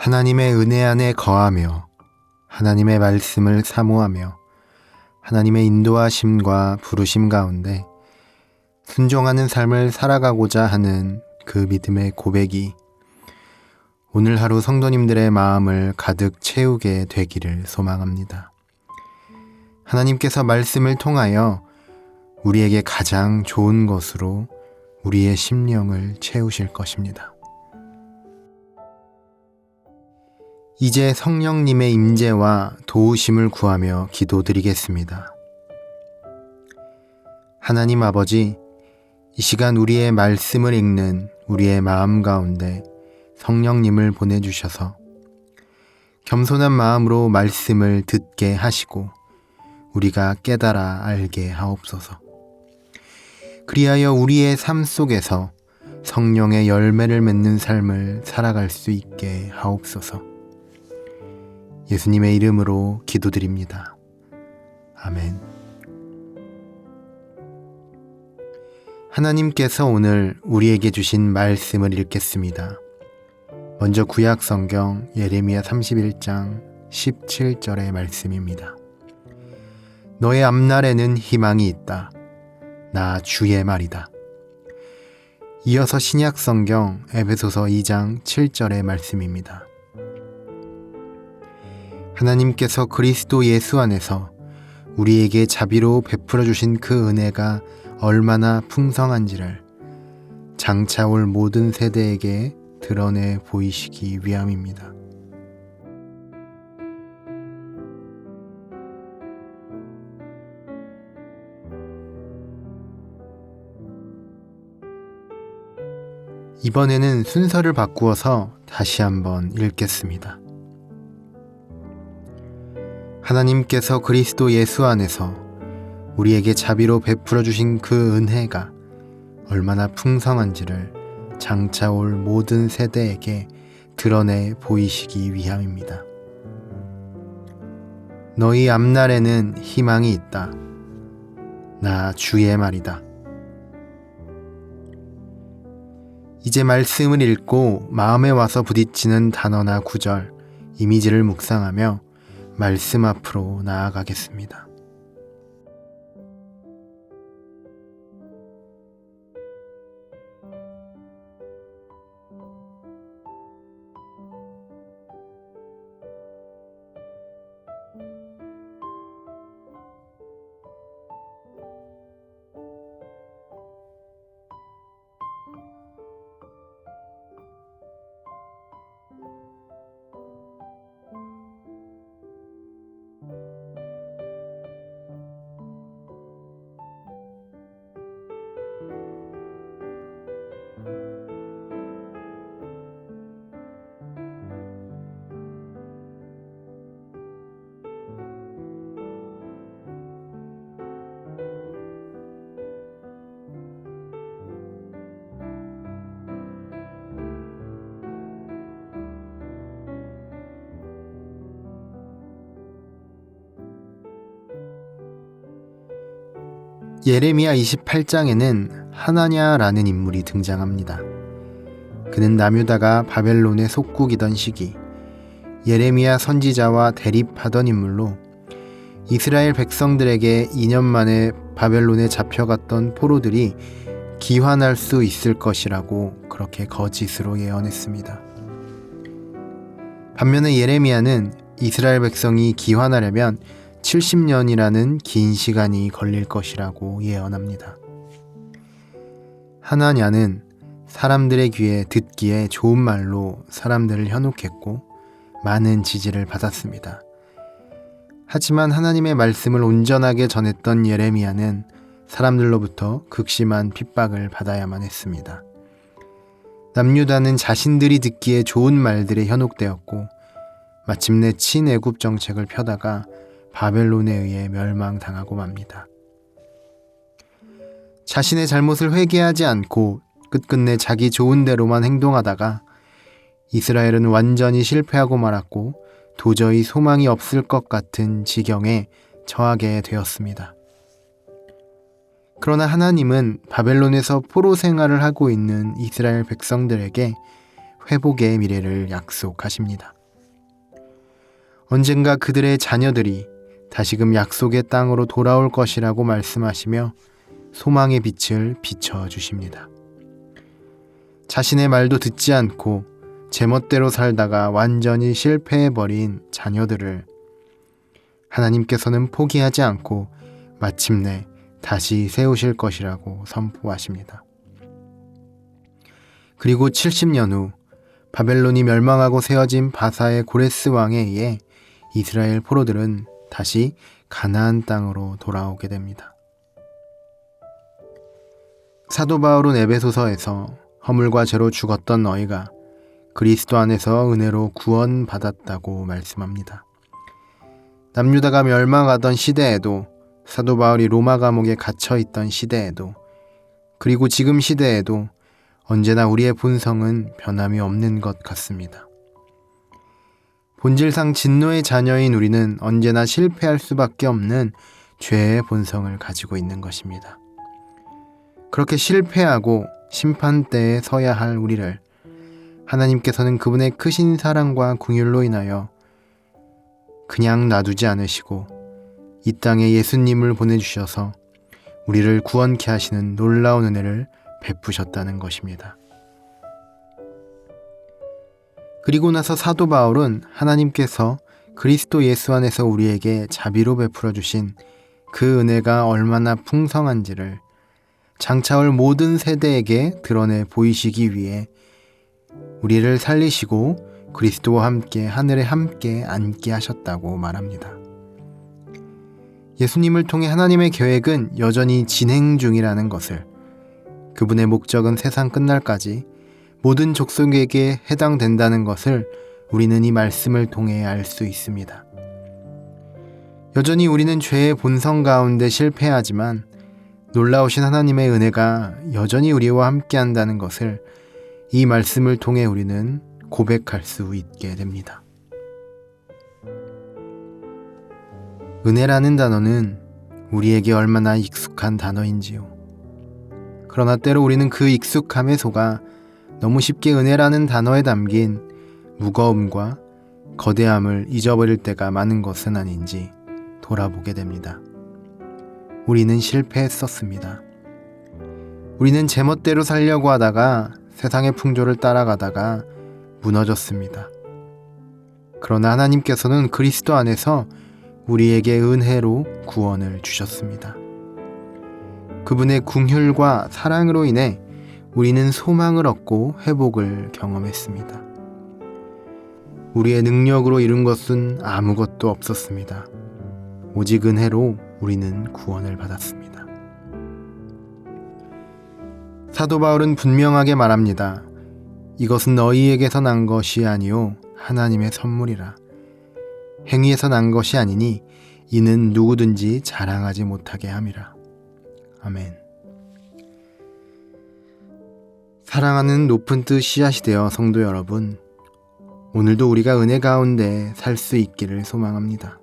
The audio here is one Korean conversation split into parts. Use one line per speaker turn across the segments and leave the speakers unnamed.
하나님의 은혜 안에 거하며 하나님의 말씀을 사모하며 하나님의 인도하심과 부르심 가운데 순종하는 삶을 살아가고자 하는 그 믿음의 고백이 오늘 하루 성도님들의 마음을 가득 채우게 되기를 소망합니다. 하나님께서 말씀을 통하여 우리에게 가장 좋은 것으로 우리의 심령을 채우실 것입니다. 이제 성령님의 임재와 도우심을 구하며 기도드리겠습니다. 하나님 아버지, 이 시간 우리의 말씀을 읽는 우리의 마음 가운데 성령님을 보내주셔서 겸손한 마음으로 말씀을 듣게 하시고 우리가 깨달아 알게 하옵소서. 그리하여 우리의 삶 속에서 성령의 열매를 맺는 삶을 살아갈 수 있게 하옵소서. 예수님의 이름으로 기도드립니다. 아멘. 하나님께서 오늘 우리에게 주신 말씀을 읽겠습니다. 먼저 구약 성경 예레미야 31장 17절의 말씀입니다. 너의 앞날에는 희망이 있다. 나 주의 말이다. 이어서 신약 성경 에베소서 2장 7절의 말씀입니다. 하나님께서 그리스도 예수 안에서 우리에게 자비로 베풀어 주신 그 은혜가 얼마나 풍성한지를 장차 올 모든 세대에게 드러내 보이시기 위함입니다. 이번에는 순서를 바꾸어서 다시 한번 읽겠습니다. 하나님께서 그리스도 예수 안에서 우리에게 자비로 베풀어 주신 그 은혜가 얼마나 풍성한지를 장차 올 모든 세대에게 드러내 보이시기 위함입니다. 너희 앞날에는 희망이 있다. 나 주의 말이다. 이제 말씀을 읽고 마음에 와서 부딪히는 단어나 구절, 이미지를 묵상하며 말씀 앞으로 나아가겠습니다. 예레미야 28장에는 하나냐라는 인물이 등장합니다. 그는 남유다가 바벨론의 속국이던 시기 예레미야 선지자와 대립하던 인물로 이스라엘 백성들에게 2년 만에 바벨론에 잡혀갔던 포로들이 귀환할 수 있을 것이라고 그렇게 거짓으로 예언했습니다. 반면에 예레미야는 이스라엘 백성이 귀환하려면 70년이라는 긴 시간이 걸릴 것이라고 예언합니다. 하나냐는 사람들의 귀에 듣기에 좋은 말로 사람들을 현혹했고 많은 지지를 받았습니다. 하지만 하나님의 말씀을 온전하게 전했던 예레미야는 사람들로부터 극심한 핍박을 받아야만 했습니다. 남유다는 자신들이 듣기에 좋은 말들에 현혹되었고 마침내 친애굽 정책을 펴다가 바벨론에 의해 멸망당하고 맙니다. 자신의 잘못을 회개하지 않고 끝끝내 자기 좋은 대로만 행동하다가 이스라엘은 완전히 실패하고 말았고 도저히 소망이 없을 것 같은 지경에 처하게 되었습니다. 그러나 하나님은 바벨론에서 포로 생활을 하고 있는 이스라엘 백성들에게 회복의 미래를 약속하십니다. 언젠가 그들의 자녀들이 다시금 약속의 땅으로 돌아올 것이라고 말씀하시며 소망의 빛을 비춰주십니다. 자신의 말도 듣지 않고 제멋대로 살다가 완전히 실패해버린 자녀들을 하나님께서는 포기하지 않고 마침내 다시 세우실 것이라고 선포하십니다. 그리고 70년 후 바벨론이 멸망하고 세워진 바사의 고레스 왕에 의해 이스라엘 포로들은 다시 가나안 땅으로 돌아오게 됩니다. 사도 바울은 에베소서에서 허물과 죄로 죽었던 너희가 그리스도 안에서 은혜로 구원받았다고 말씀합니다. 남유다가 멸망하던 시대에도, 사도 바울이 로마 감옥에 갇혀있던 시대에도, 그리고 지금 시대에도 언제나 우리의 본성은 변함이 없는 것 같습니다. 본질상 진노의 자녀인 우리는 언제나 실패할 수밖에 없는 죄의 본성을 가지고 있는 것입니다. 그렇게 실패하고 심판대에 서야 할 우리를 하나님께서는 그분의 크신 사랑과 긍휼로 인하여 그냥 놔두지 않으시고 이 땅에 예수님을 보내주셔서 우리를 구원케 하시는 놀라운 은혜를 베푸셨다는 것입니다. 그리고 나서 사도 바울은 하나님께서 그리스도 예수 안에서 우리에게 자비로 베풀어 주신 그 은혜가 얼마나 풍성한지를 장차올 모든 세대에게 드러내 보이시기 위해 우리를 살리시고 그리스도와 함께 하늘에 함께 앉게 하셨다고 말합니다. 예수님을 통해 하나님의 계획은 여전히 진행 중이라는 것을, 그분의 목적은 세상 끝날까지 모든 족속에게 해당된다는 것을 우리는 이 말씀을 통해 알 수 있습니다. 여전히 우리는 죄의 본성 가운데 실패하지만 놀라우신 하나님의 은혜가 여전히 우리와 함께 한다는 것을 이 말씀을 통해 우리는 고백할 수 있게 됩니다. 은혜라는 단어는 우리에게 얼마나 익숙한 단어인지요. 그러나 때로 우리는 그 익숙함에 속아 너무 쉽게 은혜라는 단어에 담긴 무거움과 거대함을 잊어버릴 때가 많은 것은 아닌지 돌아보게 됩니다. 우리는 실패했었습니다. 우리는 제멋대로 살려고 하다가 세상의 풍조를 따라가다가 무너졌습니다. 그러나 하나님께서는 그리스도 안에서 우리에게 은혜로 구원을 주셨습니다. 그분의 긍휼과 사랑으로 인해 우리는 소망을 얻고 회복을 경험했습니다. 우리의 능력으로 이룬 것은 아무것도 없었습니다. 오직 은혜로 우리는 구원을 받았습니다. 사도 바울은 분명하게 말합니다. 이것은 너희에게서 난 것이 아니요 하나님의 선물이라. 행위에서 난 것이 아니니 이는 누구든지 자랑하지 못하게 함이라. 아멘. 사랑하는 높은 뜻 씨앗이 되어 성도 여러분, 오늘도 우리가 은혜 가운데 살 수 있기를 소망합니다.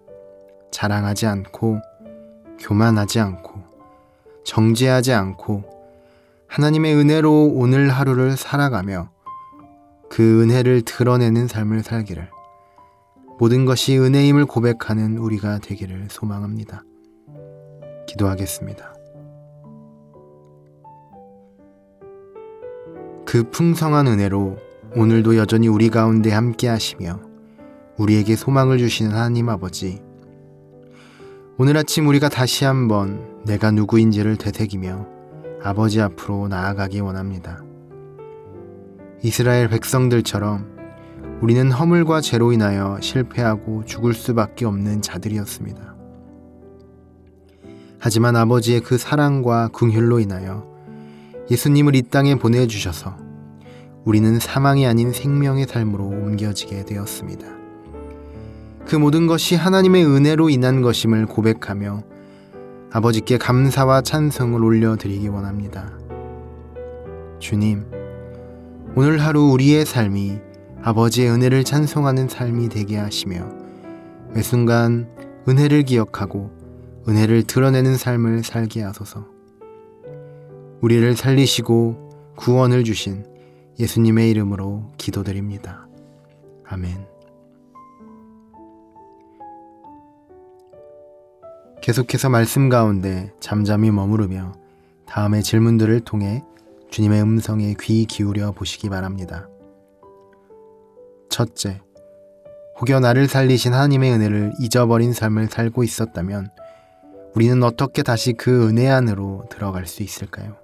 자랑하지 않고, 교만하지 않고, 정죄하지 않고, 하나님의 은혜로 오늘 하루를 살아가며 그 은혜를 드러내는 삶을 살기를, 모든 것이 은혜임을 고백하는 우리가 되기를 소망합니다. 기도하겠습니다. 그 풍성한 은혜로 오늘도 여전히 우리 가운데 함께 하시며 우리에게 소망을 주시는 하나님 아버지, 오늘 아침 우리가 다시 한번 내가 누구인지를 되새기며 아버지 앞으로 나아가기 원합니다. 이스라엘 백성들처럼 우리는 허물과 죄로 인하여 실패하고 죽을 수밖에 없는 자들이었습니다. 하지만 아버지의 그 사랑과 긍휼로 인하여 예수님을 이 땅에 보내주셔서 우리는 사망이 아닌 생명의 삶으로 옮겨지게 되었습니다. 그 모든 것이 하나님의 은혜로 인한 것임을 고백하며 아버지께 감사와 찬송을 올려드리기 원합니다. 주님, 오늘 하루 우리의 삶이 아버지의 은혜를 찬송하는 삶이 되게 하시며 매 순간 은혜를 기억하고 은혜를 드러내는 삶을 살게 하소서. 우리를 살리시고 구원을 주신 예수님의 이름으로 기도드립니다. 아멘. 계속해서 말씀 가운데 잠잠히 머무르며 다음의 질문들을 통해 주님의 음성에 귀 기울여 보시기 바랍니다. 첫째, 혹여 나를 살리신 하나님의 은혜를 잊어버린 삶을 살고 있었다면 우리는 어떻게 다시 그 은혜 안으로 들어갈 수 있을까요?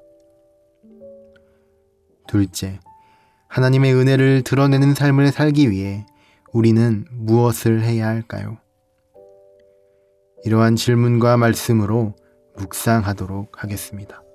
둘째, 하나님의 은혜를 드러내는 삶을 살기 위해 우리는 무엇을 해야 할까요? 이러한 질문과 말씀으로 묵상하도록 하겠습니다.